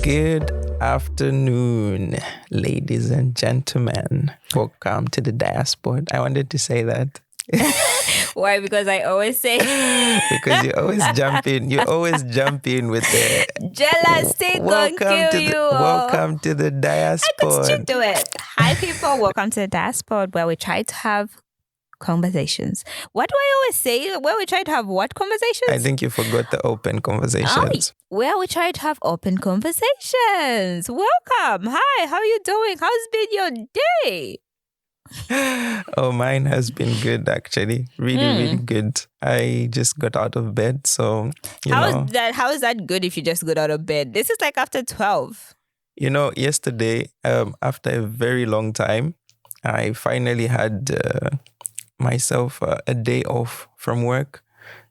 Good afternoon, ladies and gentlemen. Welcome to the Diaspod. I wanted to say that. Why? Because I always say because you always jump in. You always jump in with the jealousy gonna kill you. Welcome to the Diaspod. I could still do it. Hi people, welcome to the Diaspod, where we try to have conversations. What do I always say? Where we try to have what conversations? I think you forgot the open conversations. Where we try to have open conversations. Welcome. Hi, how are you doing? How's been your day? Oh, mine has been good, actually. Really good. I just got out of bed, so How is that good if you just got out of bed? This is like after 12. Yesterday, after a very long time, I finally had myself a day off from work.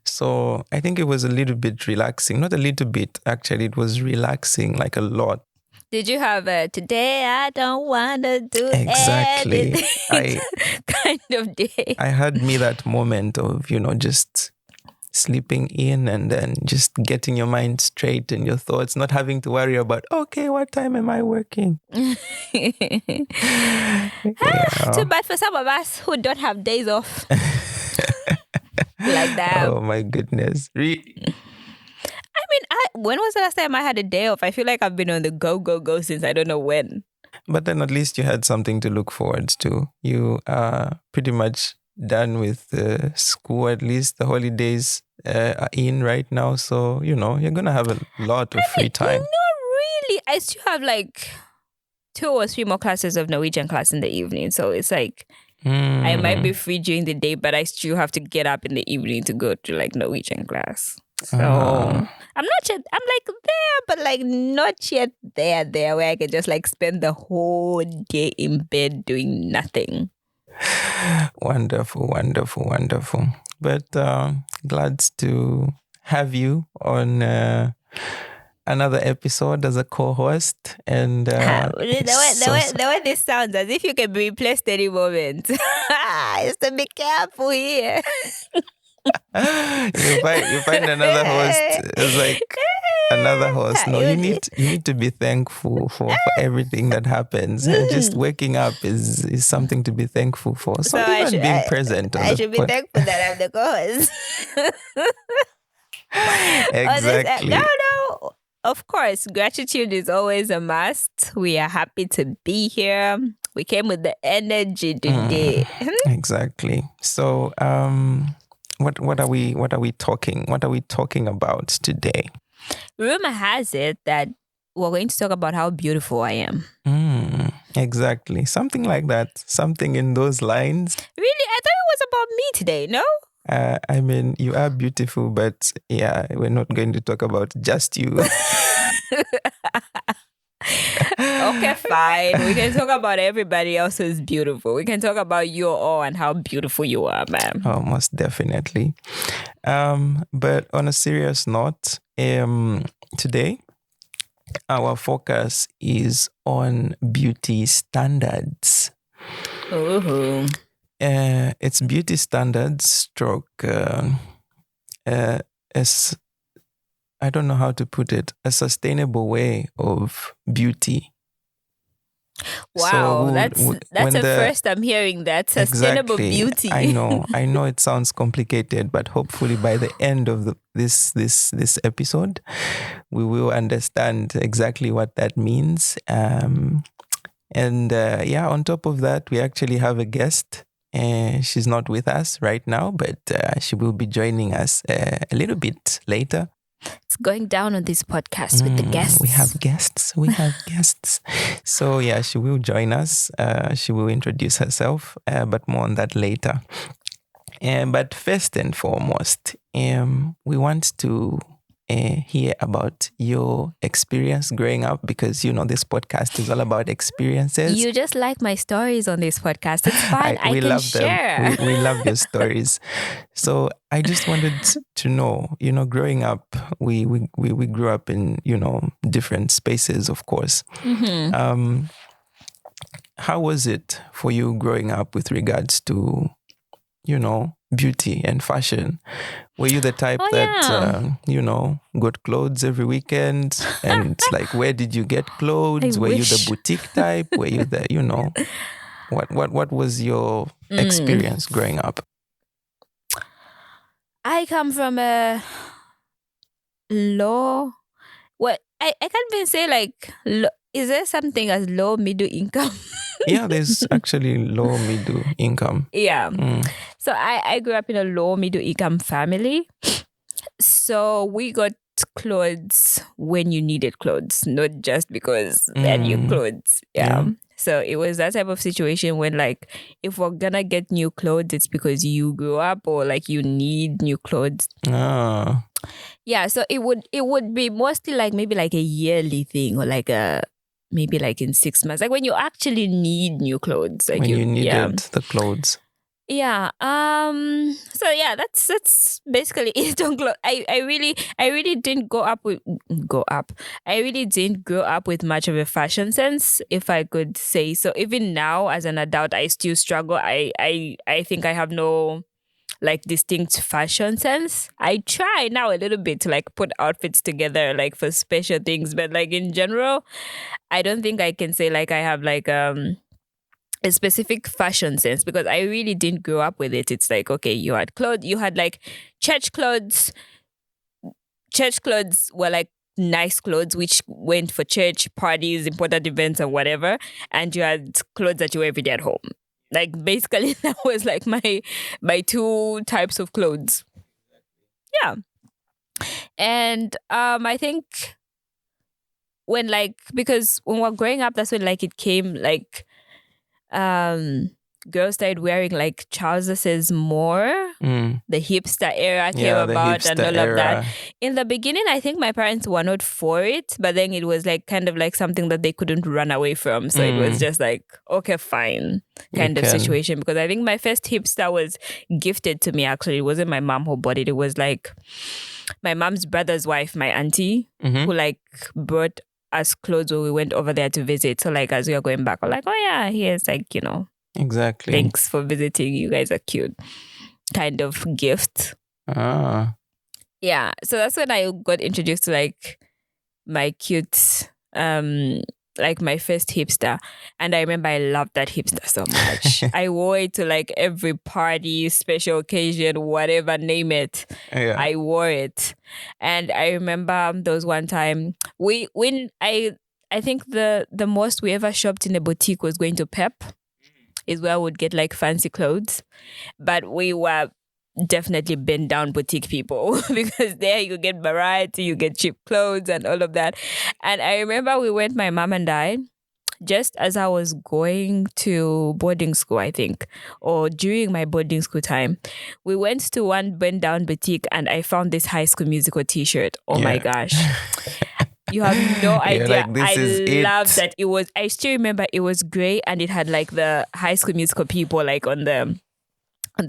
So I think it was a little bit relaxing. Not a little bit, actually. It was relaxing, like a lot. Did you have a today I don't want to do exactly kind of day? I had me that moment of, just sleeping in and then just getting your mind straight and your thoughts, not having to worry about, okay, what time am I working? Too bad for some of us who don't have days off. Like that. Oh my goodness. Really? When was the last time I had a day off? I feel like I've been on the go since I don't know when. But then at least you had something to look forward to. You are pretty much done with school, at least the holidays are in right now. So, you're going to have a lot of free time. Not really. I still have like 2 or 3 more classes of Norwegian class in the evening. So it's like I might be free during the day, but I still have to get up in the evening to go to like Norwegian class. So I'm not yet, I'm like there, but like not yet there where I can just like spend the whole day in bed doing nothing. Wonderful. But glad to have you on another episode as a co-host. And the way this sounds, as if you can be replaced any moment. So be careful here. you find another host. It's like another host. No, you need to be thankful for everything that happens. And just waking up is something to be thankful for. So even being present. I should be thankful that I'm the co-host. Exactly. No. Of course, gratitude is always a must. We are happy to be here. We came with the energy today. Exactly. So, what are we talking about today? Rumor has it that we're going to talk about how beautiful I am. Exactly. Something like that. Something in those lines. Really? I thought it was about me today, no? You are beautiful, but yeah, we're not going to talk about just you. Okay, fine. We can talk about everybody else who's beautiful. We can talk about you all and how beautiful you are, man. Oh, most definitely. But on a serious note, today, our focus is on beauty standards. Ooh. It's beauty standards stroke as I don't know how to put it, a sustainable way of beauty. Wow, so that's the first I'm hearing that. Sustainable beauty. I know it sounds complicated, but hopefully by the end of this episode, we will understand exactly what that means. On top of that, we actually have a guest. She's not with us right now, but she will be joining us a little bit later. It's going down on this podcast with the guests. We have guests. So yeah, she will join us. She will introduce herself, but more on that later. But first and foremost, we want to hear about your experience growing up, because this podcast is all about experiences. You just like my stories on this podcast. It's fine. I can love share. We love your stories. So I just wanted to know, growing up, we grew up in, different spaces, of course. Mm-hmm. How was it for you growing up with regards to, beauty and fashion? Were you the type got clothes every weekend? And like, where did you get clothes? Were you the boutique type? Were you the, what was your experience growing up? I come from a low. What I can't even say like. Is there something as low middle income? Yeah, there's actually low middle income. Yeah. So I grew up in a low middle income family. So we got clothes when you needed clothes, not just because they had new clothes. Yeah. So it was that type of situation when like, if we're gonna get new clothes, it's because you grew up or like you need new clothes. Yeah. So it would be mostly like maybe like a yearly thing or like maybe like in 6 months, like when you actually need new clothes, like when you needed the clothes. Yeah. So yeah, that's basically it on clothes. I really didn't I really didn't grow up with much of a fashion sense, if I could say so. Even now, as an adult, I still struggle. I think I have no like distinct fashion sense. I try now a little bit to like put outfits together like for special things, but like in general, I don't think I can say like I have like a specific fashion sense because I really didn't grow up with it. It's like, okay, you had clothes, you had like church clothes. Church clothes were like nice clothes which went for church parties, important events and whatever, and you had clothes that you wear every day at home. Like basically that was like my two types of clothes. Yeah. And I think when like, because when we're growing up, that's when like it came like girls started wearing like trousers more. The hipster era came about and all of that. In the beginning, I think my parents were not for it, but then it was like kind of like something that they couldn't run away from. So it was just like, okay, fine kind of situation. Because I think my first hipster was gifted to me actually. It wasn't my mom who bought it. It was like my mom's brother's wife, my auntie, who like brought us clothes when we went over there to visit. So like as we are going back, we're like, oh yeah, here's like, exactly. Thanks for visiting. You guys are cute. Kind of gift. Yeah. So that's when I got introduced to like my cute, like my first hipster. And I remember I loved that hipster so much. I wore it to like every party, special occasion, whatever, name it. Yeah. I wore it. And I remember there was one time I think the most we ever shopped in a boutique was going to Pep. Is where I would get like fancy clothes. But we were definitely bend down boutique people because there you get variety, you get cheap clothes and all of that. And I remember we went, my mom and I, just as I was going to boarding school, I think, or during my boarding school time, we went to one bend down boutique and I found this High School Musical t-shirt. Oh my gosh. You have no idea. Like, I love that it was. I still remember it was gray and it had like the High School Musical people like on the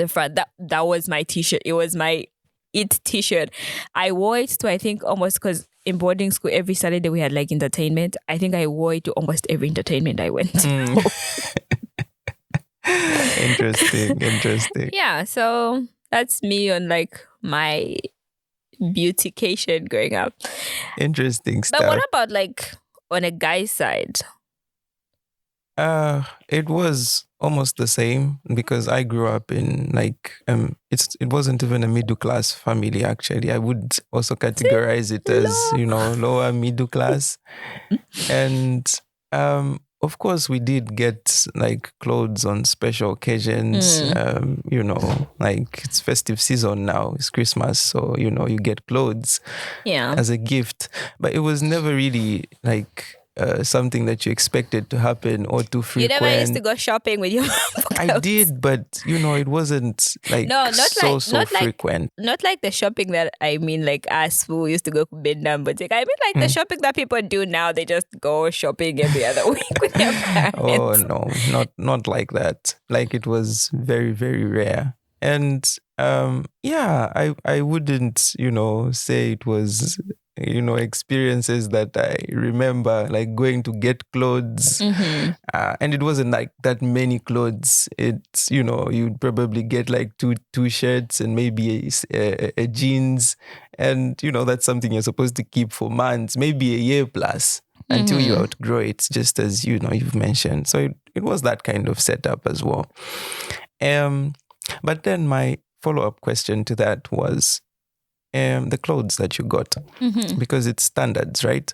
front. That was my t-shirt. It was my it t-shirt. I wore it to, I think, almost, because in boarding school every Saturday we had like entertainment. I think I wore it to almost every entertainment I went to. Interesting. Yeah, so that's me on like my beautification growing up. Interesting stuff. But what about like on a guy's side? It was almost the same because I grew up in like it wasn't even a middle class family actually. I would also categorize it as, lower middle class. And of course we did get like clothes on special occasions. Like it's festive season now, it's Christmas, so you get clothes as a gift. But it was never really like something that you expected to happen or to frequent. You never used to go shopping with your mom? I did, but it wasn't like so frequent. Not like the shopping that I mean, like us who used to go bend down boutique. I mean like the shopping that people do now. They just go shopping every other week with their parents. Oh no, not like that. Like it was very, very rare. And I wouldn't say it was experiences that I remember, like going to get clothes. And it wasn't like that many clothes. It's, you'd probably get like two shirts and maybe a jeans. And, that's something you're supposed to keep for months, maybe a year plus, until you outgrow it, just as, you've mentioned. So it was that kind of setup as well. But then my follow-up question to that was, the clothes that you got, because it's standards, right?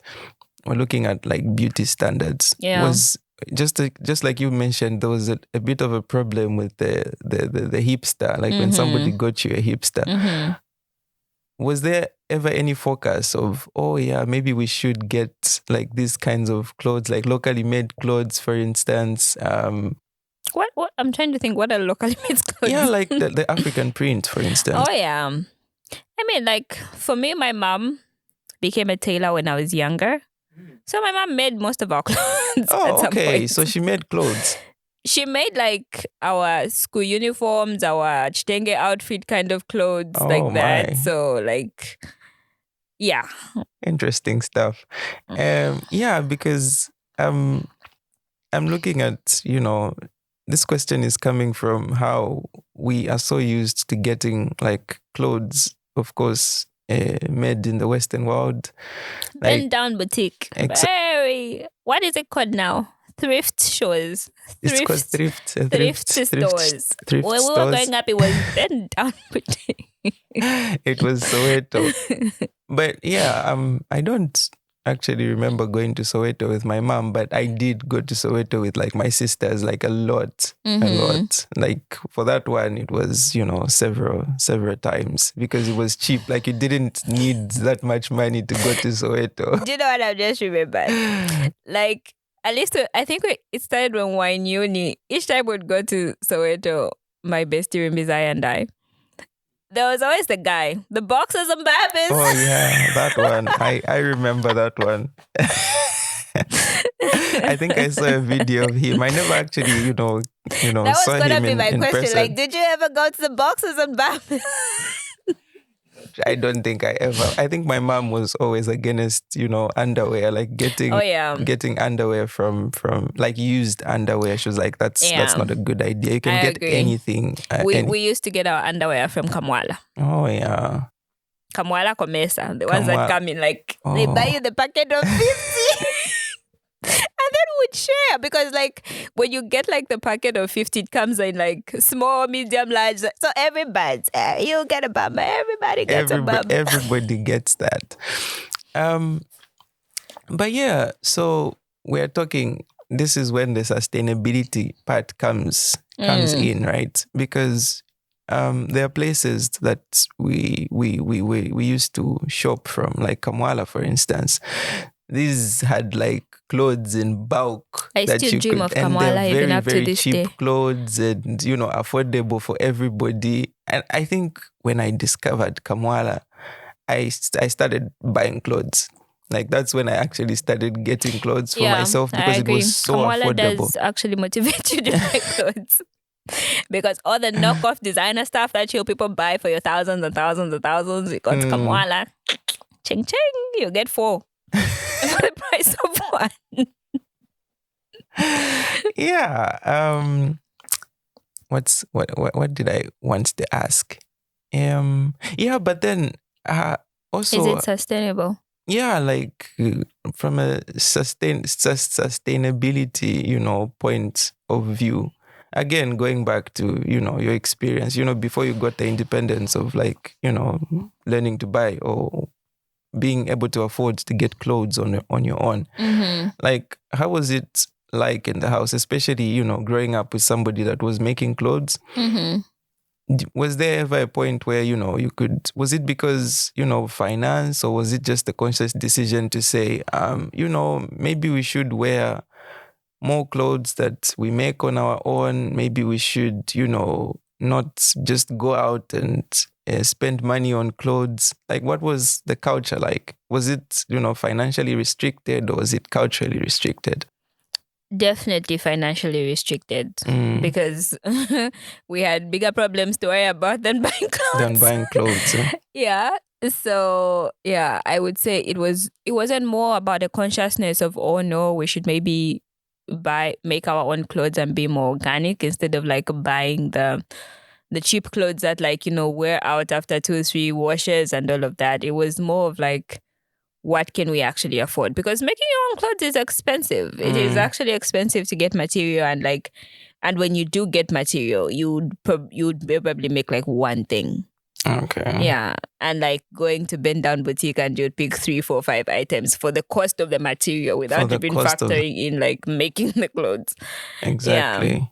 We're looking at like beauty standards. Yeah. Was just like you mentioned, there was a bit of a problem with the hipster, like when somebody got you a hipster. Was there ever any focus of, oh yeah, maybe we should get like these kinds of clothes, like locally made clothes, for instance? What? I'm trying to think, what are locally made clothes? Yeah, like the African print, for instance. Oh yeah. I mean, like, for me, my mom became a tailor when I was younger. So my mom made most of our clothes. Oh, okay. So she made clothes. She made like our school uniforms, our chitenge outfit kind of clothes, like that. So like, yeah. Interesting stuff. Yeah, because I'm looking at, this question is coming from how we are so used to getting like clothes, of course, made in the Western world. Like, bend down boutique. What is it called now? Thrift stores. It's called thrift stores. When we were growing up, it was bend down boutique. It was Soweto. But yeah, I don't actually remember going to Soweto with my mom, but I did go to Soweto with like my sisters, like a lot. Like for that one, it was, several times because it was cheap. Like you didn't need that much money to go to Soweto. Do you know what I've just remembered? Like, at least I think it started when we were in uni. Each time we'd go to Soweto, my bestie Rimbizai and I, there was always the guy, the boxers and babbies. Oh yeah, that one. I remember that one. I think I saw a video of him. I never actually, that was saw gonna him be my in question. person. Like, did you ever go to the boxers and babbies? I don't think I ever. I think my mom was always against, underwear, like getting underwear from like used underwear. She was like, that's not a good idea. You can get anything. We used to get our underwear from Kamwala. Oh yeah. Kamwala Komesa, the ones that come in like they buy you the packet of 50. And then we'd share because like when you get like the packet of 50, it comes in like small, medium, large. So everybody, you get a bumper. Everybody gets a bumper. Everybody gets that. But yeah, so we're talking, this is when the sustainability part comes in, right? Because there are places that we used to shop from, like Kamwala, for instance. These had like clothes in bulk. I still dream of Kamwala even up to this day. Very cheap clothes and, affordable for everybody. And I think when I discovered Kamwala, I started buying clothes. Like that's when I actually started getting clothes for myself because it was so Kamwala affordable. Does actually motivate you to buy clothes. Because all the knockoff designer stuff that you people buy for your thousands and thousands and thousands, you got Kamwala. Ching ching, you get 4. For the price of 1. Yeah. What did I want to ask? Yeah, but then also, is it sustainable? Yeah, like from a sustainability, point of view. Again, going back to, your experience, before you got the independence of like, learning to buy or being able to afford to get clothes on your own. Like, how was it like in the house, especially, growing up with somebody that was making clothes? Was there ever a point where, you could, was it because, finance, or was it just a conscious decision to say, maybe we should wear more clothes that we make on our own? Maybe we should, not just go out and spend money on clothes. Like, what was the culture like? Was it, financially restricted, or was it culturally restricted? Definitely financially restricted because we had bigger problems to worry about than buying clothes. Yeah. Yeah. So yeah, I would say it wasn't more about a consciousness of, oh no, we should maybe make our own clothes and be more organic instead of like buying the cheap clothes that like, wear out after 2 or 3 washes and all of that. It was more of like, what can we actually afford? Because making your own clothes is expensive. It is actually expensive to get material, and when you do get material, you'd probably make like one thing. Okay. Yeah. And like going to bend down boutique and you'd pick 3, 4, 5 items for the cost of the material without even factoring in like making the clothes. Exactly. Yeah.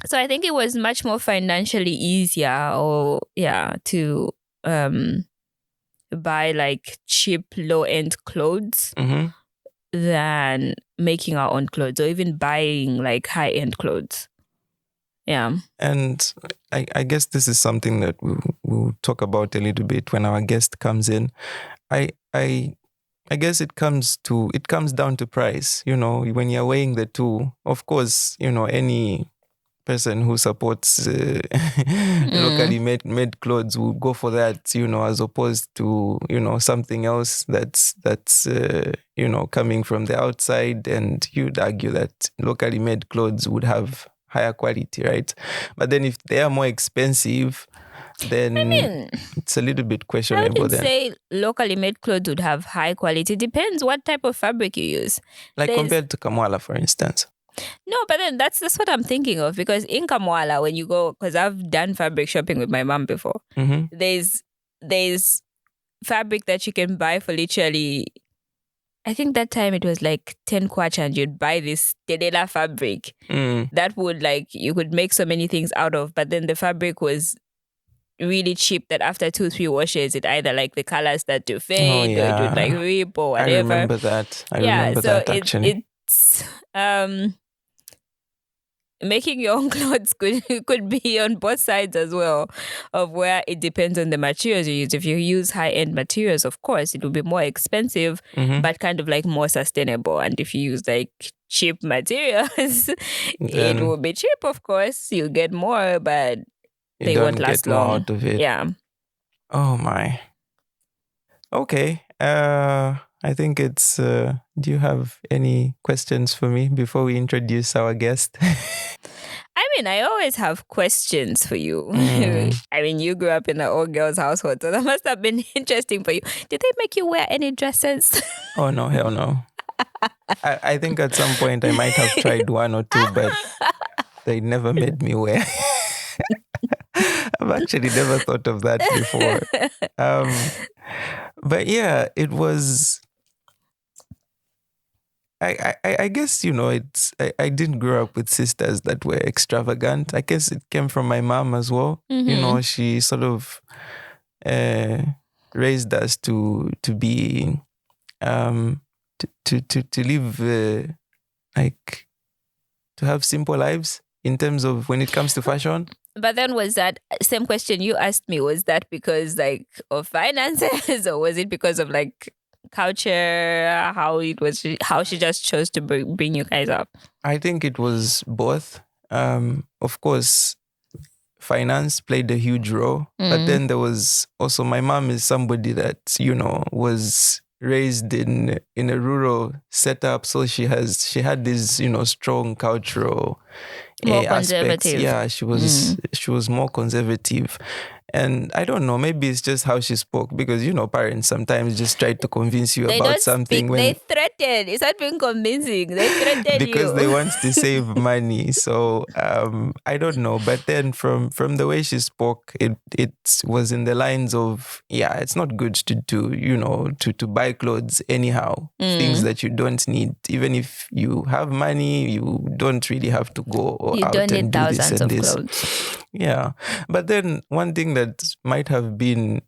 So I think it was much more financially easier to buy like cheap low-end clothes than making our own clothes or even buying like high-end clothes. Yeah. And I guess this is something that we'll talk about a little bit when our guest comes in. I guess it comes down to price. When you're weighing the two, of course, any person who supports locally made clothes will go for that, as opposed to, something else that's coming from the outside. And you'd argue that locally made clothes would have higher quality, right? But then if they are more expensive, then it's a little bit questionable. I wouldn't say locally made clothes would have high quality. Depends what type of fabric you use. Like compared to Kamwala, for instance. No, but then that's what I'm thinking of, because in Kamwala, when you go, because I've done fabric shopping with my mom before, there's fabric that you can buy for literally, I think that time it was like 10 kwacha, and you'd buy this Tedela fabric that would like, you could make so many things out of, but then the fabric was really cheap that after 2, 3 washes, it either like the colors start to fade or it would like rip or whatever. I remember that. Actually. It's making your own clothes could be on both sides as well, of where it depends on the materials you use. If you use high-end materials, of course, it will be more expensive, but kind of like more sustainable. And if you use like cheap materials, it will be cheap, of course. You'll get more, but they won't last long. More out of it. Yeah. Oh my. Okay. I think it's. Do you have any questions for me before we introduce our guest? I mean, I always have questions for you. I mean, you grew up in an all-girls household, so that must have been interesting for you. Did they make you wear any dresses? Oh, no, hell no. I think at some point I might have tried 1 or 2, but they never made me wear. I've actually never thought of that before. But yeah, it was... I guess, it's... I didn't grow up with sisters that were extravagant. I guess it came from my mom as well. She sort of raised us to be... to live... like... to have simple lives in terms of when it comes to fashion. But then was that same question you asked me, was that because like of finances, or was it because of like culture, how she just chose to bring you guys up? I think it was both. Of course, finance played a huge role, but then there was also, my mom is somebody that, was raised in a rural setup, so she had this, strong cultural more aspects. Conservative. Yeah, she was more conservative. And I don't know, maybe it's just how she spoke, because, parents sometimes just try to convince you about something. They threaten. It's not being convincing. They threaten because they want to save money. So I don't know. But then from the way she spoke, it was in the lines of, yeah, it's not good to do, to buy clothes anyhow, things that you don't need. Even if you have money, you don't really have to go out and do this and this. Clothes. Yeah. But then one thing that might have been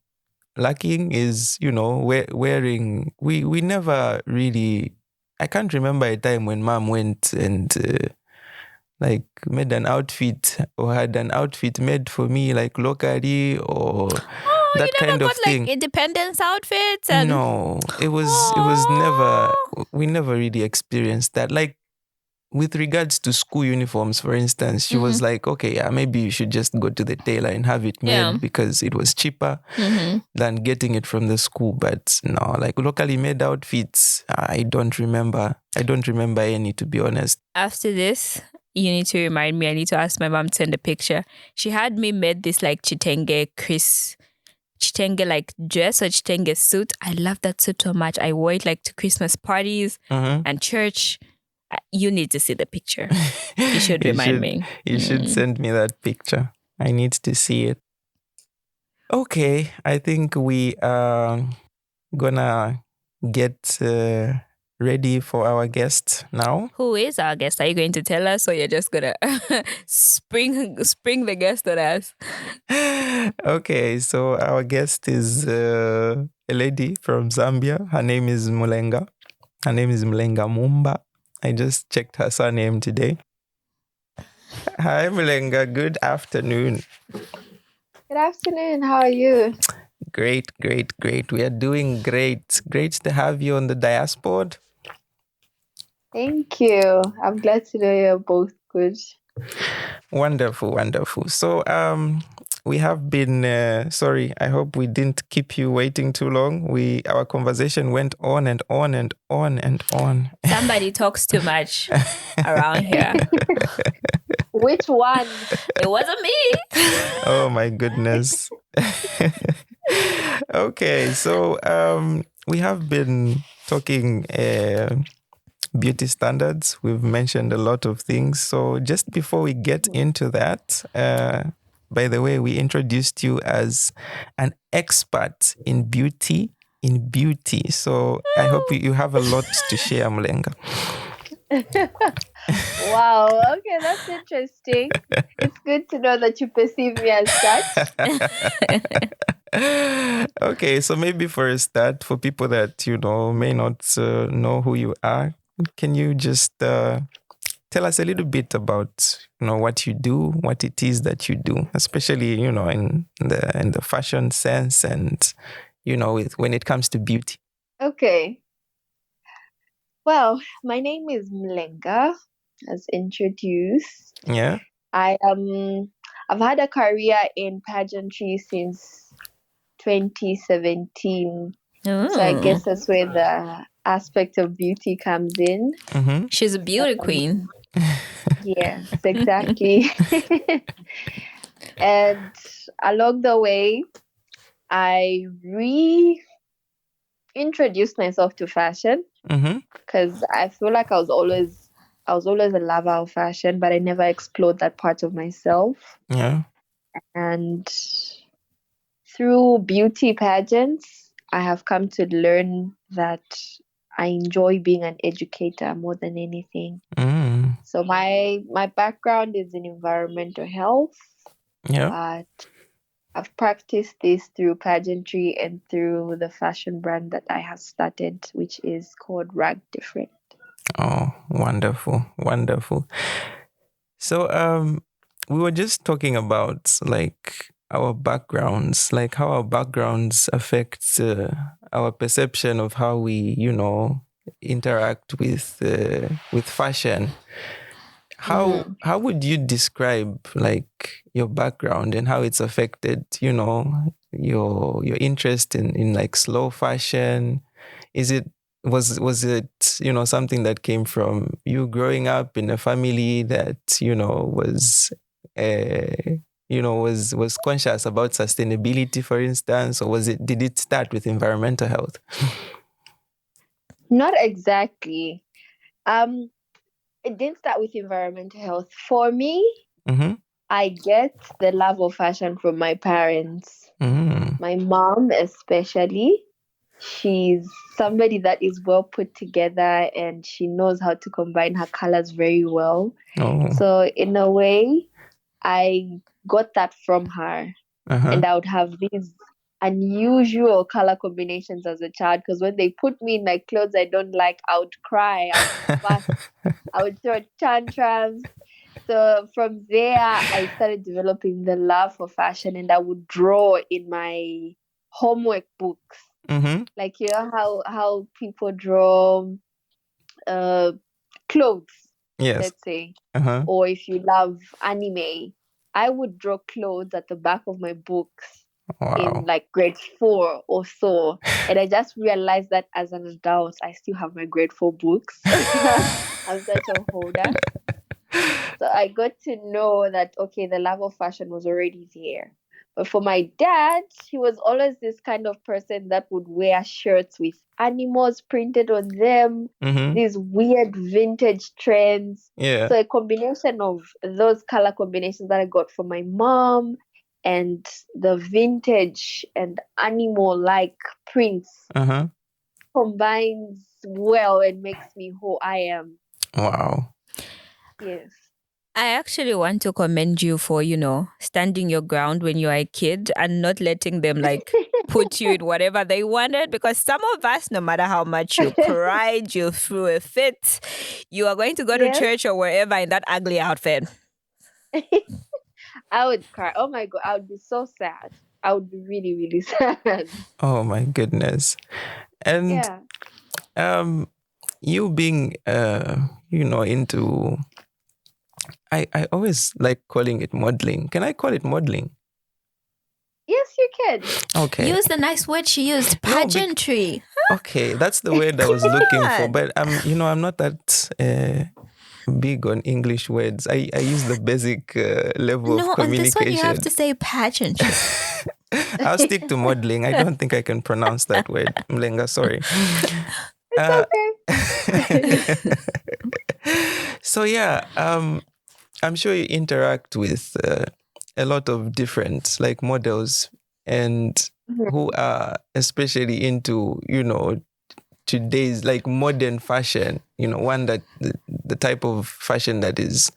lacking is, wearing, we never really, I can't remember a time when mom went and like made an outfit or had an outfit made for me, like locally, or that kind of thing. Like independence outfits? And... No, it was never, we never really experienced that. Like, with regards to school uniforms, for instance, she was like, okay, yeah, maybe you should just go to the tailor and have it made because it was cheaper than getting it from the school. But no, like locally made outfits, I don't remember any, to be honest. After this, you need to remind me. I need to ask my mom to send a picture. She had me made this like chitenge like dress or chitenge suit. I love that suit so much. I wore it like to Christmas parties and church. You need to see the picture. You should remind me. You should send me that picture. I need to see it. Okay, I think we are gonna get ready for our guest now. Who is our guest? Are you going to tell us, or you're just gonna spring the guest on us? Okay, so our guest is a lady from Zambia. Her name is Mulenga. Her name is Mulenga Mumba. I just checked her surname today. Hi, Mulenga. Good afternoon. Good afternoon. How are you? Great. We are doing great. Great to have you on the Diaspod. Thank you. I'm glad to know you're both good. Wonderful. So, we have been, sorry, I hope we didn't keep you waiting too long. Our conversation went on and on and on and on. Somebody talks too much around here. Which one? It wasn't me. Oh my goodness. Okay, so we have been talking beauty standards. We've mentioned a lot of things. So just before we get into that, by the way, we introduced you as an expert in beauty. So I hope you have a lot to share, Mulenga. Wow. Okay, that's interesting. It's good to know that you perceive me as such. Okay, so maybe for a start, for people that may not know who you are, can you just tell us a little bit about what you do, what it is that you do, especially in the fashion sense and when it comes to beauty. Okay. Well, my name is Mulenga, as introduced. Yeah. I've had a career in pageantry since 2017. So I guess that's where the aspect of beauty comes in. Mm-hmm. She's a beauty queen. Yes, exactly. And along the way, I reintroduced myself to fashion because I feel like I was always a lover of fashion, but I never explored that part of myself. Yeah. And through beauty pageants, I have come to learn that I enjoy being an educator more than anything. So my background is in environmental health. Yeah. But I've practiced this through pageantry and through the fashion brand that I have started, which is called Rag Different. Oh, wonderful. So we were just talking about like our backgrounds, like how our backgrounds affect our perception of how we, interact with fashion. How would you describe like your background and how it's affected, your interest in like slow fashion? Was it something that came from you growing up in a family that was was conscious about sustainability, for instance, or did it start with environmental health? Not exactly. It didn't start with environmental health. For me, I get the love of fashion from my parents. My mom especially. She's somebody that is well put together and she knows how to combine her colors very well. So in a way, I got that from her. And I would have these unusual color combinations as a child because when they put me in like clothes I don't like, I would cry, I would fuss, I would throw tantrums. So from there, I started developing the love for fashion and I would draw in my homework books. Like how people draw clothes. Yes. let's say, or if you love anime, I would draw clothes at the back of my books in like grade 4 or so. And I just realized that as an adult, I still have my grade 4 books. I'm such a holder. So I got to know that, okay, the love of fashion was already there. But for my dad, he was always this kind of person that would wear shirts with animals printed on them, these weird vintage trends. Yeah. So a combination of those color combinations that I got from my mom and the vintage and animal-like prints combines well and makes me who I am. Wow. Yes. I actually want to commend you for, standing your ground when you are a kid and not letting them like put you in whatever they wanted, because some of us, no matter how much you cried, you threw a fit, you are going to go to church or wherever in that ugly outfit. I would cry. Oh my God, I would be so sad. I would be really, really sad. Oh my goodness. And you being into, I always like calling it modeling. Can I call it modeling? Yes, you can. Okay. Use the nice word she used, pageantry. Okay, that's the word I was looking for. But I'm not that big on English words. I use the basic level of communication. No, on this one you have to say pageantry. I'll stick to modeling. I don't think I can pronounce that word. Mulenga, sorry. It's okay. So yeah, I'm sure you interact with a lot of different like models and who are especially into, today's like modern fashion, one that the type of fashion that is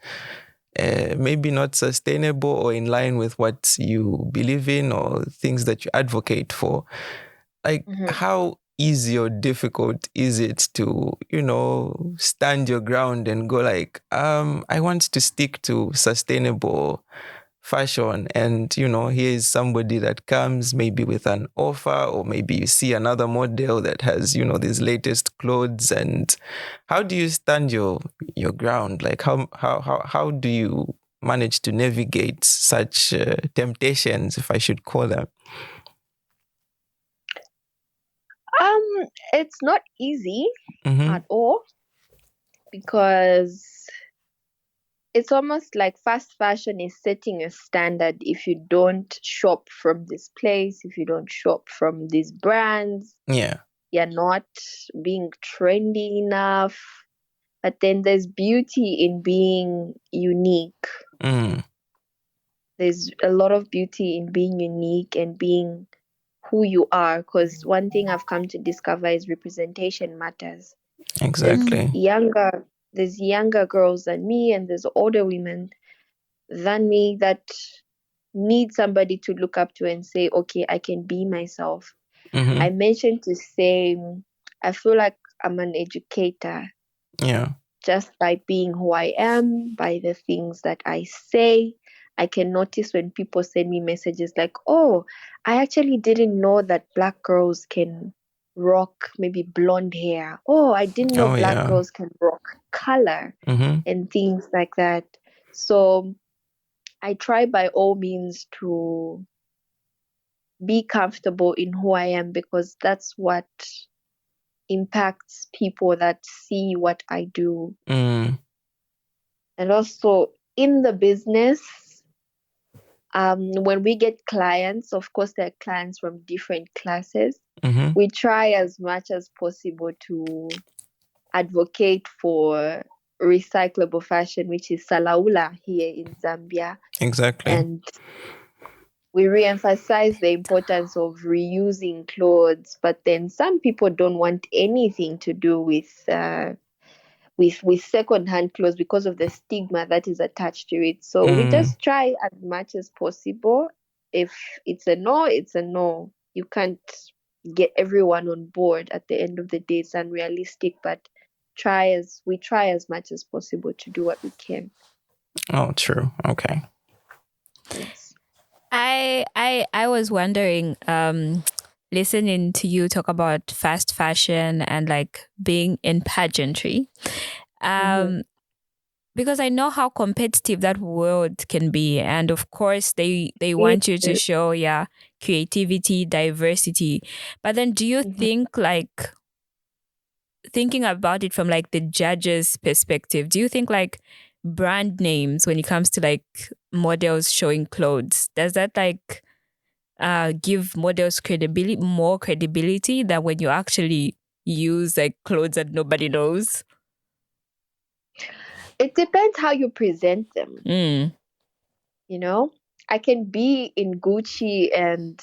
maybe not sustainable or in line with what you believe in or things that you advocate for. Like how easy or difficult is it to, stand your ground and go like, I want to stick to sustainable fashion, and here is somebody that comes maybe with an offer, or maybe you see another model that has these latest clothes, and how do you stand your ground? Like how do you manage to navigate such temptations, if I should call them? It's not easy at all, because it's almost like fast fashion is setting a standard. If you don't shop from this place, if you don't shop from these brands, you're not being trendy enough. But then there's beauty in being unique. There's a lot of beauty in being unique and being who you are, because one thing I've come to discover is representation matters. Exactly. There's younger girls than me, and there's older women than me that need somebody to look up to and say, okay, I can be myself. I mentioned to say, I feel like I'm an educator. Just by being who I am, by the things that I say. I can notice when people send me messages like, oh, I actually didn't know that Black girls can rock maybe blonde hair. Oh, I didn't know Black girls can rock color and things like that. So I try by all means to be comfortable in who I am, because that's what impacts people that see what I do. And also in the business, when we get clients, of course, there are clients from different classes. We try as much as possible to advocate for recyclable fashion, which is Salaula here in Zambia. Exactly. And we re-emphasize the importance of reusing clothes, but then some people don't want anything to do with second-hand clothes because of the stigma that is attached to it. So we just try as much as possible. If it's a no, it's a no. You can't get everyone on board. At the end of the day, it's unrealistic, but we try as much as possible to do what we can. Oh, true. Okay. Yes. I was wondering, listening to you talk about fast fashion and like being in pageantry. because I know how competitive that world can be. And of course, they want you to show, creativity, diversity. But then do you think, like, thinking about it from like the judge's perspective, do you think like brand names when it comes to like models showing clothes, does that like give models more credibility than when you actually use like clothes that nobody knows? It depends how you present them. You know, I can be in Gucci and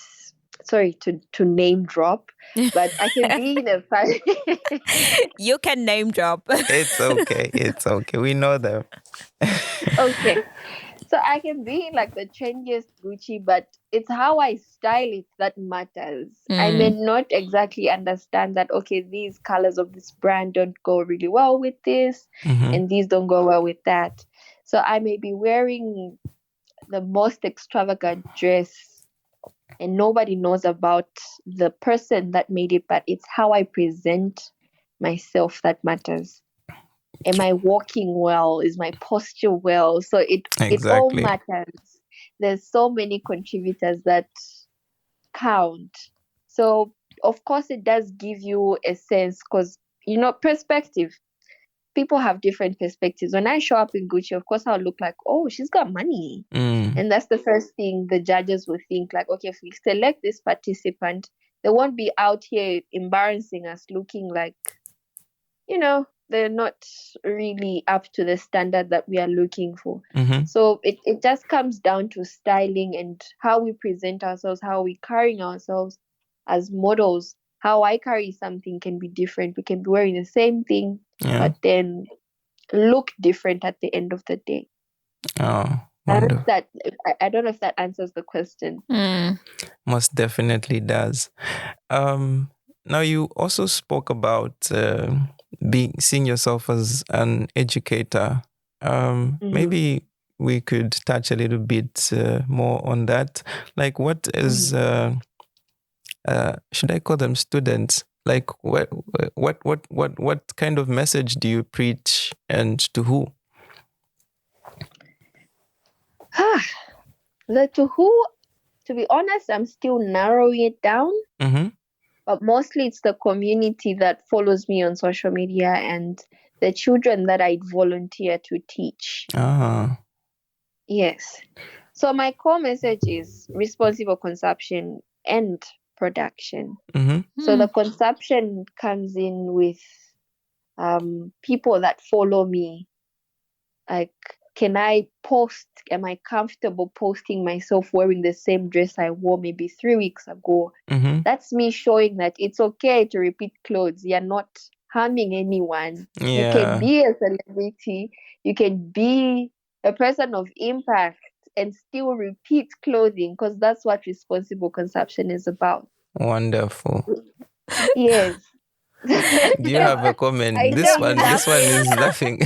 sorry to name drop, but I can be in a fashion. You can name drop. It's okay. It's okay. We know them. Okay. So I can be in like the trendiest Gucci, but it's how I style it that matters. I may not exactly understand that, okay, these colors of this brand don't go really well with this, and these don't go well with that. So I may be wearing the most extravagant dress and nobody knows about the person that made it, but it's how I present myself that matters. Am I walking well? Is my posture well? So it all matters. There's so many contributors that count. So of course it does give you a sense, because perspective. People have different perspectives. When I show up in Gucci, of course I'll look like, oh, she's got money. And that's the first thing the judges will think, like, okay, if we select this participant, they won't be out here embarrassing us, looking like, they're not really up to the standard that we are looking for. So it just comes down to styling and how we present ourselves, how we carrying ourselves as models. How I carry something can be different. We can be wearing the same thing, but then look different at the end of the day. Oh, wonderful. I don't know if that answers the question. Most definitely does. Now, you also spoke about seeing yourself as an educator. Maybe we could touch a little bit more on that. Like, what is should I call them students? Like, what kind of message do you preach, and to who? The to who, to be honest, I'm still narrowing it down. But mostly it's the community that follows me on social media and the children that I volunteer to teach. Yes. So my core message is responsible consumption and production. So the consumption comes in with people that follow me. Like, can I post? Am I comfortable posting myself wearing the same dress I wore maybe 3 weeks ago? That's me showing that it's okay to repeat clothes. You're not harming anyone. You can be a celebrity. You can be a person of impact and still repeat clothing, because that's what responsible consumption is about. Wonderful. Yes. Do you have a comment? This one is laughing.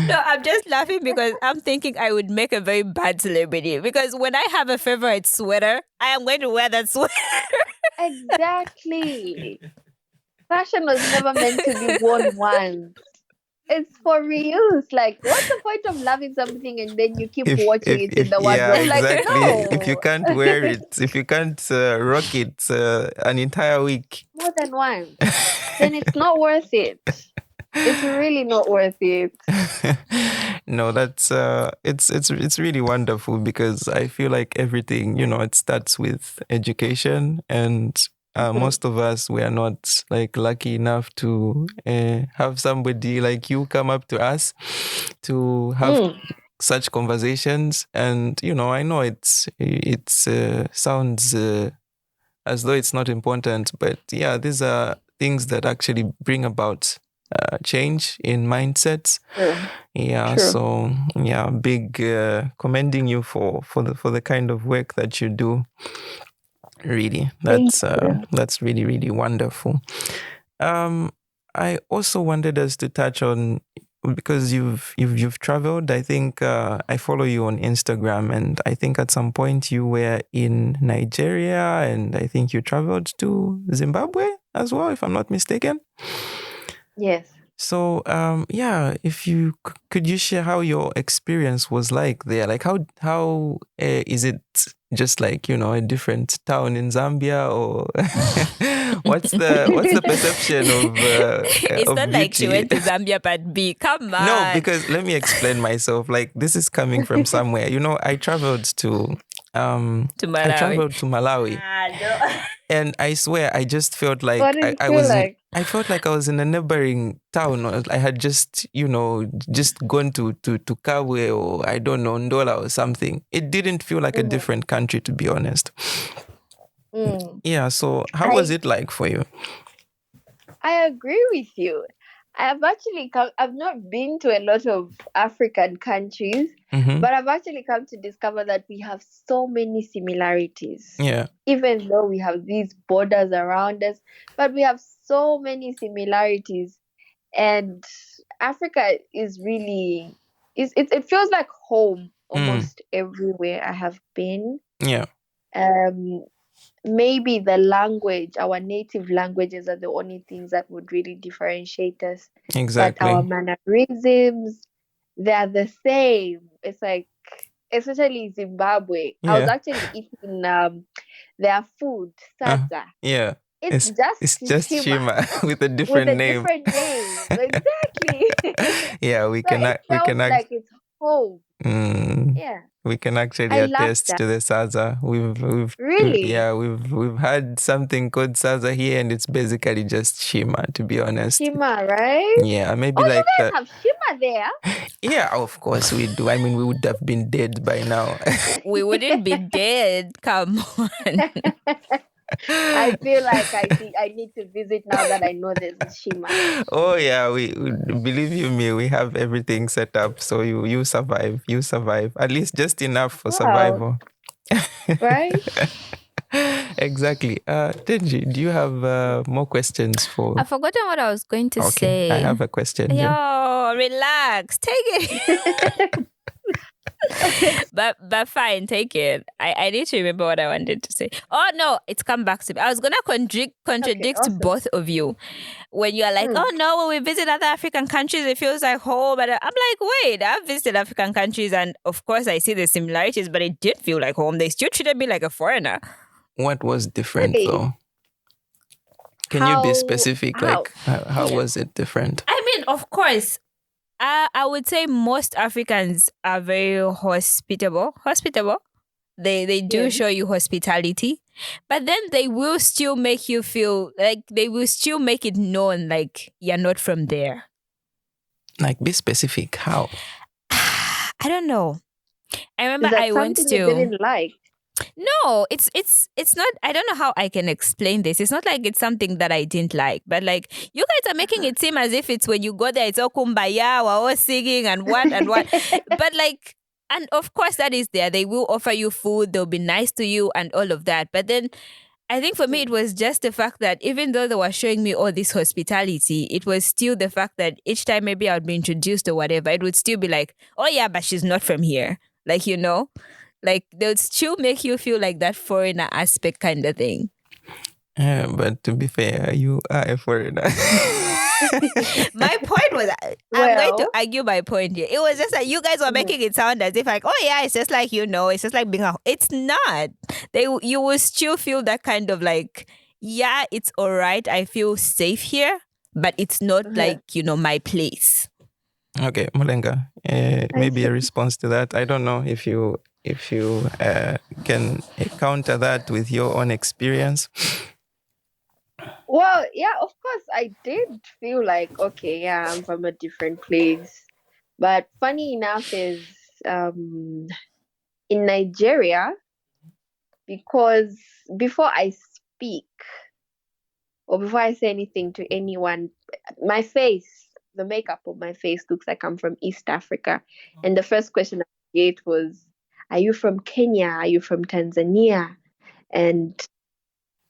No, I'm just laughing because I'm thinking I would make a very bad celebrity, because when I have a favorite sweater, I am going to wear that sweater. Exactly. Fashion was never meant to be worn once. It's for reuse. Like, what's the point of loving something and then you keep watching it in the wardrobe? Exactly. Like, no. If you can't wear it, if you can't rock it an entire week, more than once, then it's not worth it. It's really not worth it. No, that's it's really wonderful, because I feel like everything, it starts with education, and most of us, we are not like lucky enough to have somebody like you come up to us to have such conversations. And I know it sounds as though it's not important, but these are things that actually bring about change in mindsets. True. So big commending you for the kind of work that you do. Really, that's really, really wonderful. I also wanted us to touch on, because you've traveled. I think I follow you on Instagram, and I think at some point you were in Nigeria, and I think you traveled to Zimbabwe as well, if I'm not mistaken. Yes. So, if you could you share how your experience was like there? Like, how is it just like a different town in Zambia, or what's the perception It's of not like she beauty? went to Zambia but B. Come on. No, because let me explain myself. Like, this is coming from somewhere. I traveled to Malawi. I traveled to Malawi. No. And I swear, I just felt like What did it feel like? I felt like I was in a neighboring town. I had just gone to Kabwe, or I don't know, Ndola or something. It didn't feel like a different country, to be honest. Yeah. So how was it like for you? I agree with you. I've not been to a lot of African countries, but I've actually come to discover that we have so many similarities. Yeah. Even though we have these borders around us, but we have so many similarities. And Africa is really, it feels like home almost everywhere I have been. Yeah. Maybe the language, our native languages, are the only things that would really differentiate us. Exactly. But our mannerisms, they're the same. It's like, especially Zimbabwe. Yeah. I was actually eating their food, sadza. Yeah. It's just shima with a different name. Exactly. Yeah, we can like it's home. Yeah. We can actually attest to the Saza. We've really? We've had something called Saza here, and it's basically just shima, to be honest. Shima, right? Yeah, maybe you guys have shima there? Yeah, of course we do. I mean, we would have been dead by now. We wouldn't be dead. Come on. I feel like I need to visit now that I know there's a shima. Oh yeah, we believe you me, we have everything set up, so you survive. You survive, at least just enough for survival. Right? Exactly. Tenji, do you have more questions for? I've forgotten what I was going to say. I have a question. Yo, relax. Take it. but fine, take it. I need to remember what I wanted to say. Oh no, it's come back to me. I was gonna contradict awesome. both of you when you are like, oh no, when we visit other African countries, it feels like home. But I'm like, wait, I've visited African countries, and of course I see the similarities, but it did feel like home. They still treated me like a foreigner. What was different though? Can you be specific? Like, how was it different? I mean, of course. I would say most Africans are very hospitable. They do show you hospitality, but then they will still make you feel like they will still make it known like you're not from there. Like, be specific. How? I don't know. I remember I went to. You didn't like? No, it's not. I don't know how I can explain this. It's not like it's something that I didn't like, but like you guys are making it seem as if it's when you go there, it's all kumbaya, we're all singing and what. But like, and of course that is there. They will offer you food. They'll be nice to you and all of that. But then I think for me, it was just the fact that even though they were showing me all this hospitality, it was still the fact that each time maybe I would be introduced or whatever, it would still be like, oh yeah, but she's not from here. Like, like they'll still make you feel like that foreigner aspect kind of thing. Yeah, but to be fair, you are a foreigner. My point was, I'm going to argue my point here. It was just that you guys were making it sound as if like, oh yeah, it's just like, it's just like being it's not. You will still feel that kind of like, yeah, it's all right. I feel safe here, but it's not like, my place. Okay, Mulenga, maybe a response to that. I don't know if you can counter that with your own experience. Well, yeah, of course, I did feel like, okay, yeah, I'm from a different place. But funny enough is in Nigeria, because before I speak or before I say anything to anyone, my face, the makeup of my face looks like I'm from East Africa. And the first question I get was, are you from Kenya? Are you from Tanzania? And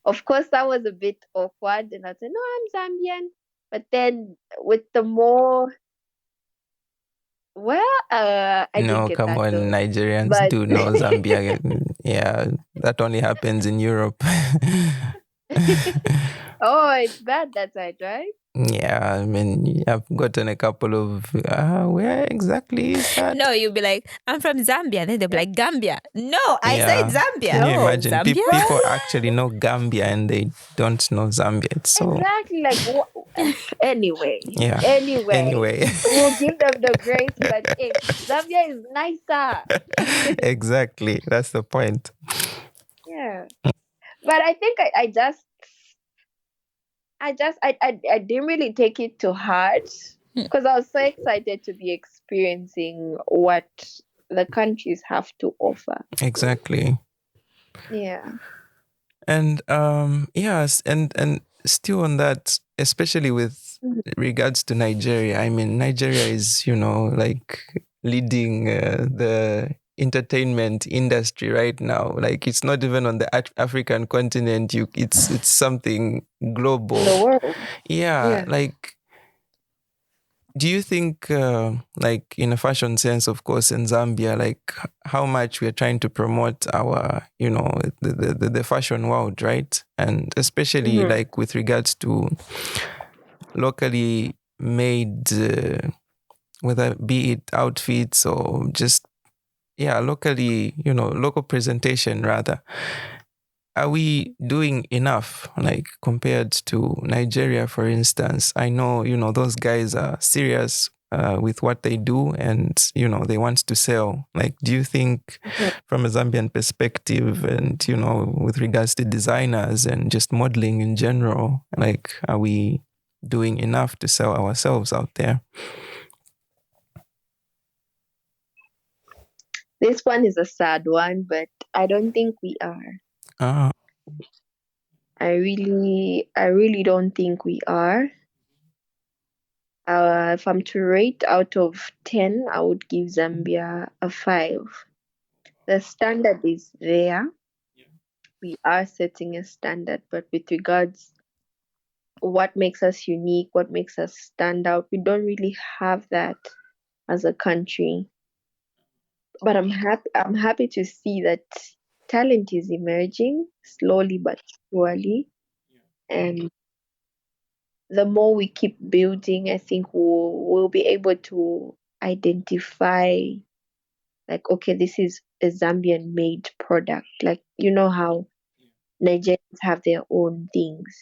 of course, that was a bit awkward. And I said, no, I'm Zambian. But then with the more... Well, I no, didn't get come that on, though. Nigerians do know Zambia. Yeah, that only happens in Europe. Oh, it's bad that side, right? Yeah, I mean, I've gotten a couple of, where exactly is that? No, you'll be like, I'm from Zambia. Then they'll be like, Gambia. No, I said Zambia. Can you No, imagine? Zambia? People actually know Gambia and they don't know Zambia. It's so... Exactly. Like, anyway. Yeah. Anyway. We'll give them the grace, but Zambia is nicer. Exactly. That's the point. Yeah. But I think I didn't really take it to heart because I was so excited to be experiencing what the countries have to offer. Exactly. Yeah. And yes, and still on that, especially with regards to Nigeria, I mean, Nigeria is, like leading the entertainment industry right now. Like, it's not even on the African continent. It's something global. In the world. Yeah. Like, do you think, like, in a fashion sense, of course, in Zambia, like how much we're trying to promote our, the fashion world, right? And especially like with regards to locally made, whether be it outfits or just, locally, local presentation rather. Are we doing enough, like compared to Nigeria, for instance? I know, those guys are serious with what they do and, they want to sell. Like, do you think from a Zambian perspective and, with regards to designers and just modeling in general, like, are we doing enough to sell ourselves out there? This one is a sad one, but I don't think we are. I really don't think we are. If I'm to rate out of 10, I would give Zambia a 5. The standard is there. We are setting a standard, but with regards what makes us unique, what makes us stand out, we don't really have that as a country. But I'm happy to see that talent is emerging slowly but surely. And the more we keep building, I think we'll be able to identify, like, okay, this is a Zambian made product. Like, you know how Nigerians have their own things.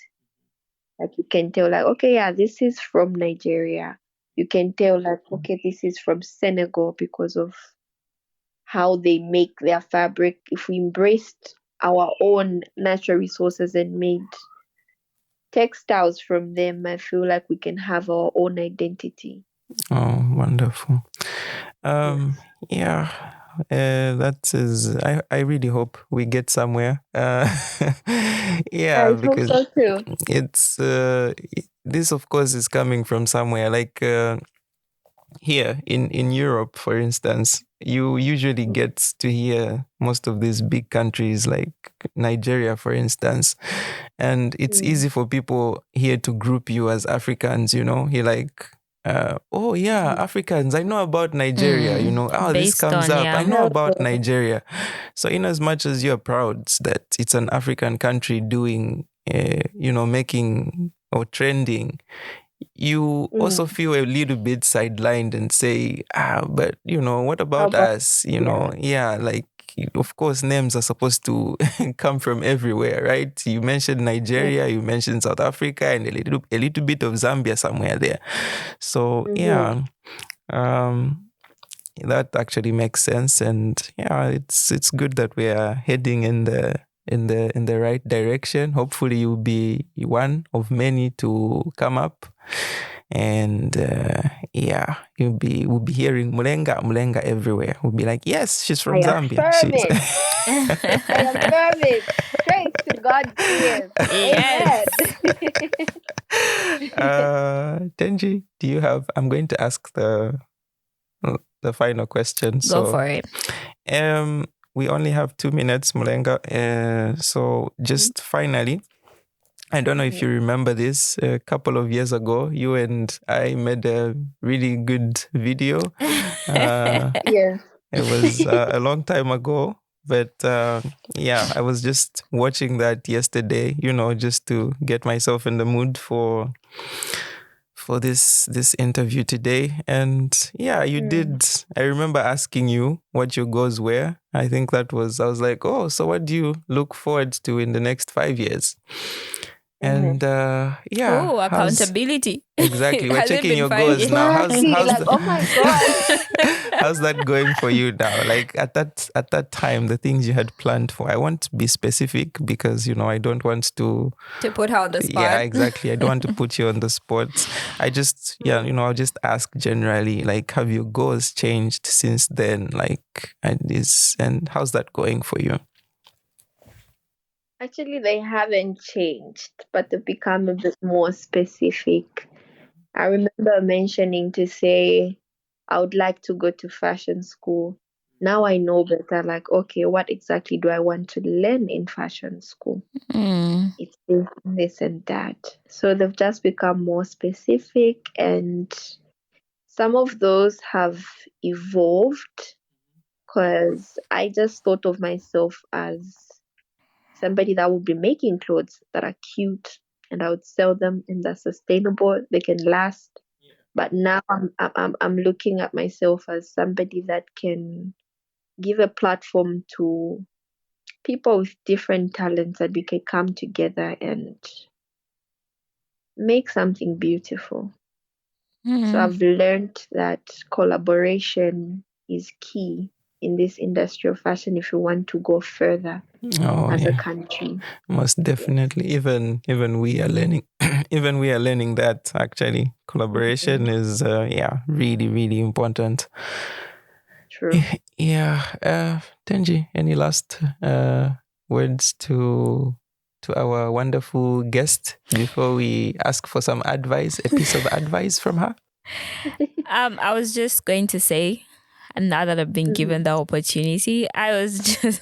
Like, you can tell, like, okay, yeah, this is from Nigeria. You can tell, like, okay, this is from Senegal because of how they make their fabric. If we embraced our own natural resources and made textiles from them, I feel like we can have our own identity. Oh, wonderful. Yeah. That is, I really hope we get somewhere. Yeah, I because hope so too. it's this of course is coming from somewhere like here in Europe, for instance. You usually get to hear most of these big countries like Nigeria, for instance, and it's easy for people here to group you as Africans. You're like, oh yeah, Africans, I know about Nigeria, this comes up, I know about Nigeria. So in as much as you're proud that it's an African country doing, making or trending, you also feel a little bit sidelined and say, but what about us? Like, of course, names are supposed to come from everywhere, right? You mentioned Nigeria, you mentioned South Africa, and a little bit of Zambia somewhere there. So that actually makes sense, and it's good that we are heading in the right direction. Hopefully, you'll be one of many to come up. And we'll be hearing Mulenga everywhere. We'll be like, yes, she's from Zambia. I affirm it. Praise to God's ears. Yes. Tenji, do you have? I'm going to ask the final question. Go for it. We only have 2 minutes, Mulenga. So just finally, I don't know if you remember this. A couple of years ago, you and I made a really good video. It was a long time ago, but I was just watching that yesterday, just to get myself in the mood for for this interview today. And yeah, you did. I remember asking you what your goals were. I think I was like, oh, so what do you look forward to in the next 5 years? And yeah. Oh, accountability. Exactly. We're checking your 5 goals years. now. Oh my God. How's that going for you now? Like at that time, the things you had planned for. I want to be specific because, I don't want to put her on the spot. Yeah, exactly. I don't want to put you on the spot. I just, I'll just ask generally, like, have your goals changed since then? Like, and how's that going for you? Actually, they haven't changed, but they've become a bit more specific. I remember mentioning to say I would like to go to fashion school. Now I know better, like, okay, what exactly do I want to learn in fashion school? It's this and that. So they've just become more specific, and some of those have evolved because I just thought of myself as somebody that would be making clothes that are cute, and I would sell them and they're sustainable, they can last. But now I'm looking at myself as somebody that can give a platform to people with different talents that we can come together and make something beautiful. So I've learned that collaboration is key in this industry of fashion if you want to go further as a country. Most definitely. Even we are learning even we are learning that actually collaboration is really, really important. True. Yeah. Tenji, any last words to our wonderful guest before we ask for some advice, a piece of advice from her? I was just going to say, and now that I've been given the opportunity, I was just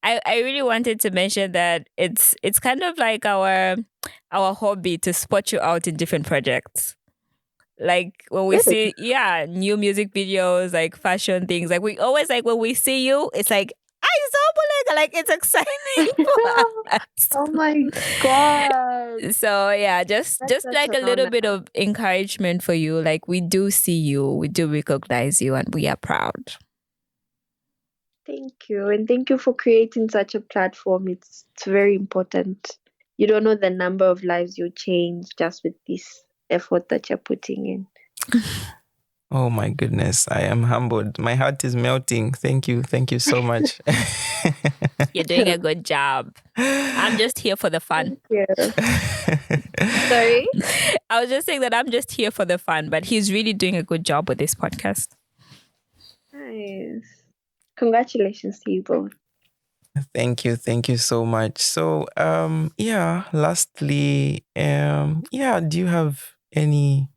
I really wanted to mention that it's kind of like our hobby to spot you out in different projects. Like when we see new music videos, like fashion things, like we always like when we see you, it's like I saw Mulenga, like it's exciting for us. Oh my God. So yeah, just like a little bit of encouragement for you. Like we do see you, we do recognize you, and we are proud. Thank you. And thank you for creating such a platform. It's very important. You don't know the number of lives you change just with this effort that you're putting in. Oh my goodness, I am humbled. My heart is melting. Thank you so much. You're doing a good job. I'm just here for the fun. Thank you. Sorry? I was just saying that I'm just here for the fun, but he's really doing a good job with this podcast. Nice. Congratulations to you both. Thank you so much. So, lastly, do you have any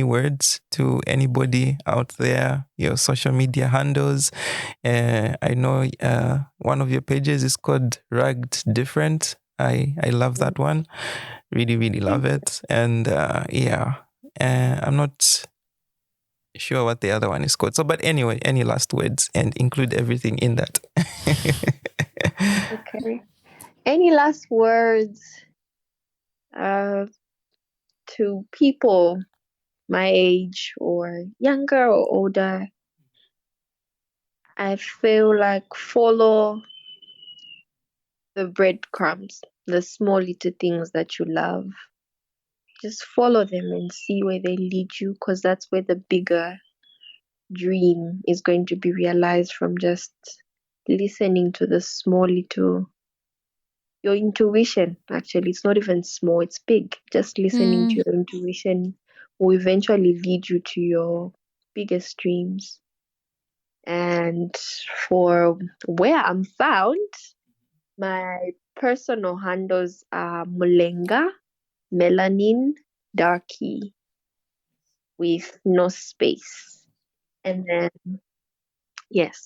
words to anybody out there, your social media handles? I know one of your pages is called Rugged Different. I love that one. Really, really love it. And I'm not sure what the other one is called. So, but anyway, any last words and include everything in that. Okay. Any last words to people my age or younger or older? I feel like follow the breadcrumbs, the small little things that you love. Just follow them and see where they lead you, because that's where the bigger dream is going to be realized, from just listening to the small little, your intuition. Actually, it's not even small, it's big. Just listening to your intuition will eventually lead you to your biggest dreams. And for where I'm found, my personal handles are Mulenga Melanin Darky with no space. And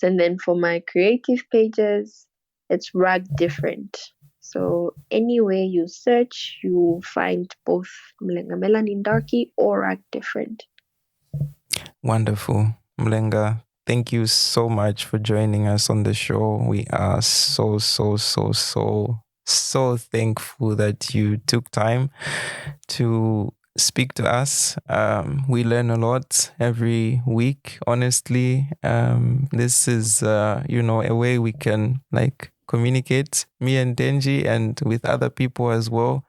then for my creative pages, it's Rag Different. So anywhere you search, you find both Mulenga Melanin Darky or Rag Different. Wonderful. Mulenga, thank you so much for joining us on the show. We are so thankful that you took time to speak to us. We learn a lot every week, honestly. This is, a way we can communicate, me and Denji, and with other people as well,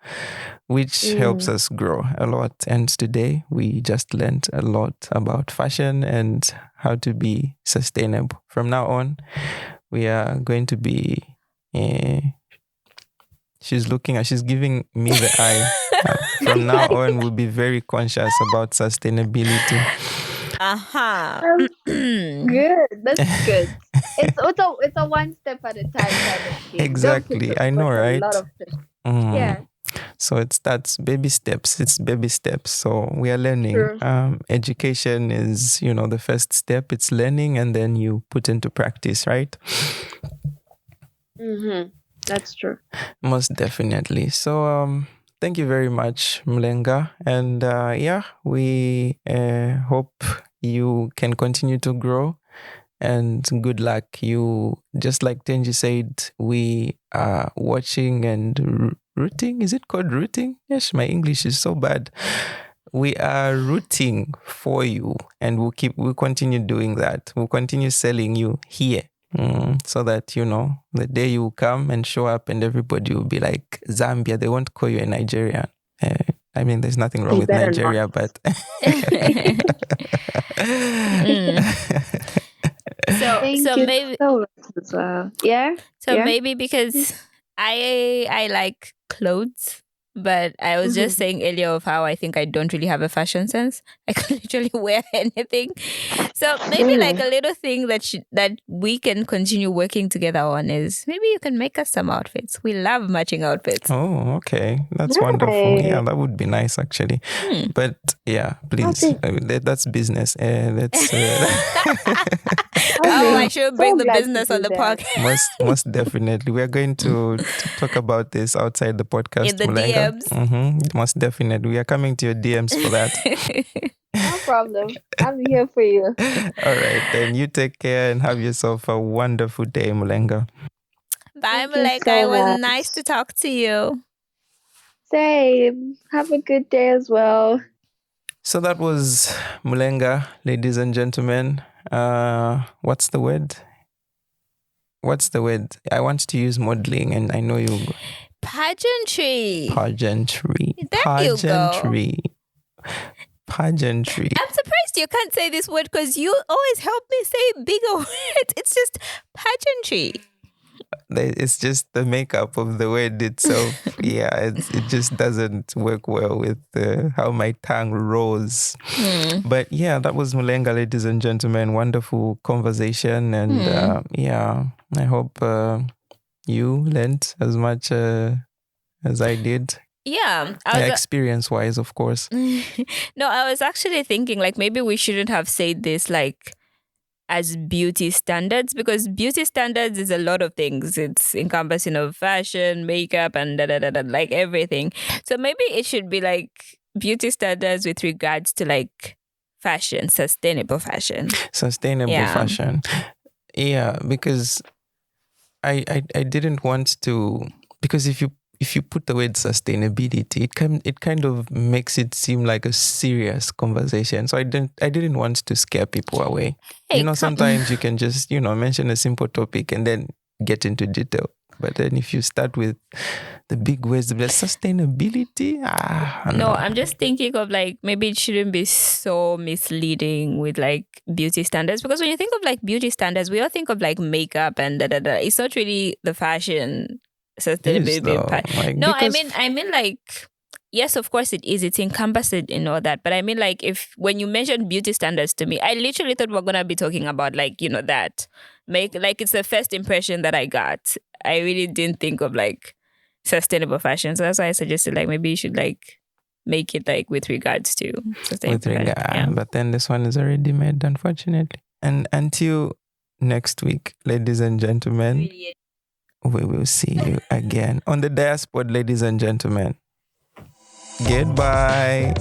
which helps us grow a lot. And today we just learned a lot about fashion and how to be sustainable. From now on, we are going to be... she's giving me the eye. From now on, we'll be very conscious about sustainability. Good. That's good. It's a one step at a time kind of thing. Exactly. I know, right? A lot of things. Yeah. So that's baby steps. It's baby steps. So we are learning. True. Education is, the first step. It's learning, and then you put into practice, right? That's true. Most definitely. So thank you very much, Mulenga. And we hope you can continue to grow. And good luck. You, just like Tenji said, we are watching and rooting. Is it called rooting? Yes, my English is so bad. We are rooting for you, and we'll continue doing that. We'll continue selling you here. So that, the day you come and show up and everybody will be like, Zambia, they won't call you a Nigerian. I mean, there's nothing wrong with Nigeria, but... So maybe maybe because I like clothes, but I was just saying earlier of how I think I don't really have a fashion sense. I can literally wear anything. So maybe like a little thing that we can continue working together on is maybe you can make us some outfits. We love matching outfits. Oh, okay. That's wonderful. Yeah, that would be nice actually. But yeah, please. That's business. I should bring the business on the podcast. Most definitely. We are going to talk about this outside the podcast. In the DMs. Most definitely. We are coming to your DMs for that. No problem. I'm here for you. All right. Then you take care and have yourself a wonderful day, Mulenga. Bye, Mulenga. It was nice to talk to you. Same. Have a good day as well. So that was Mulenga, ladies and gentlemen. What's the word? I want to use modeling, and I know you. Pageantry. There you go. Pageantry. I'm surprised you can't say this word because you always help me say bigger words. It's just pageantry. It's just the makeup of the word itself. Yeah, it just doesn't work well with how my tongue rolls. But yeah, that was Mulenga, ladies and gentlemen. Wonderful conversation. And I hope you learned as much as I did. Yeah. Experience-wise, of course. No, I was actually thinking maybe we shouldn't have said this as beauty standards, because beauty standards is a lot of things. It's encompassing of fashion, makeup, and everything. So maybe it should be beauty standards with regards to fashion, sustainable fashion. Fashion. Yeah, because I didn't want to, because if you put the word sustainability, it kind of makes it seem like a serious conversation. So I didn't want to scare people away. Hey, sometimes you can just, mention a simple topic and then get into detail. But then if you start with the big words, the sustainability, no, I'm just thinking of maybe it shouldn't be so misleading with beauty standards, because when you think of beauty standards, we all think of makeup and It's not really the fashion sustainability. No, I mean yes, of course it is. It's encompassed in all that. But I mean when you mentioned beauty standards to me, I literally thought we're gonna be talking about that. It's the first impression that I got. I really didn't think of sustainable fashion. So that's why I suggested maybe you should make it with regards to sustainable fashion. Yeah. But then this one is already made, unfortunately. And until next week, ladies and gentlemen. We will see you again on the Diaspod, ladies and gentlemen. Goodbye.